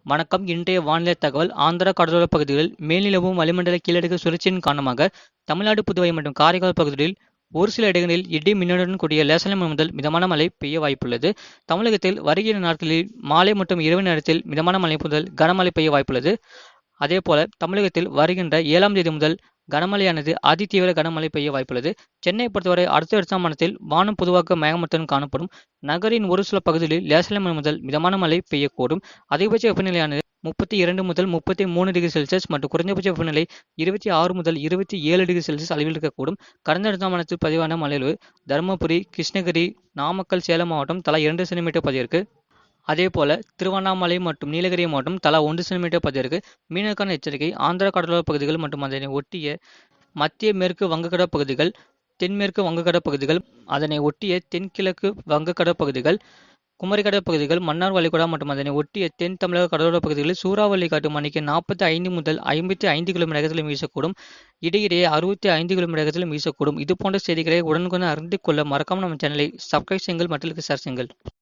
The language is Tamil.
வணக்கம். இன்றைய வானிலை தகவல். ஆந்திரா கடலோர பகுதிகளில் மேல்நிலவும் வளிமண்டல கீழடுக்கு சுழற்சியின் காரணமாக தமிழ்நாடு, புதுவை மற்றும் காரைக்கால் பகுதிகளில் ஒரு சில இடங்களில் இடி மின்னலுடன் கூடிய லேசான முதல் மிதமான மழை பெய்ய வாய்ப்புள்ளது. தமிழகத்தில் வருகிற நாட்களில் மாலை மற்றும் இரவு நேரத்தில் மிதமான மழை முதல் கனமழை பெய்ய வாய்ப்புள்ளது. அதேபோல தமிழகத்தில் வருகின்ற 7ஆம் தேதி முதல் கனமழையானது அதிதீவிர கனமழை பெய்ய வாய்ப்புள்ளது. சென்னை பொறுத்தவரை அடுத்த மாதத்தில் வானம் பொதுவாக மேகமூட்டத்துடன் காணப்படும். நகரின் ஒரு சில பகுதிகளில் லேசான மழை முதல் மிதமான மழை பெய்யக்கூடும். அதிகபட்ச வெப்பநிலையானது 32 முதல் 33 டிகிரி செல்சியஸ் மற்றும் குறைந்தபட்ச வெப்பநிலை 26 முதல் 27 டிகிரி செல்சியஸ் அளவில் இருக்கக்கூடும். கடந்த மாதத்தில் பதிவான மழையளவு தருமபுரி, கிருஷ்ணகிரி, நாமக்கல், சேலம் மாவட்டம் தலா 2 சென்டிமீட்டர் பதிவிற்கு. அதேபோல திருவண்ணாமலை மற்றும் நீலகிரி மாவட்டம் தலா 1 சென்டிமீட்டர் பதிவிற்கு. மீனவருக்கான எச்சரிக்கை. ஆந்திரா கடலோர பகுதிகள் மற்றும் அதனை ஒட்டிய மத்திய மேற்கு வங்கக்கடல் பகுதிகள், தென்மேற்கு வங்கக்கடல் பகுதிகள், அதனை ஒட்டிய தென்கிழக்கு வங்கக்கடல் பகுதிகள், குமரிக்கடல் பகுதிகள், மன்னார் வளைகுடா மற்றும் அதனை ஒட்டிய தென் தமிழக கடலோர பகுதிகளில் சூறாவளி காற்று மணிக்கு 45 முதல் 55 கிலோமீட்டர் வேகத்திலும் வீசக்கூடும். இடையிடையே 65 கிலோமீட்டர் வேகத்திலும் வீசக்கூடும். இது போன்ற செய்திகளை உடனுக்குடன் அறிந்து கொள்ள மறக்காமல் நம்ம சேனலை சப்ஸ்கிரைப் செய்யுங்கள் மற்றும் ஷேர் செய்யுங்கள்.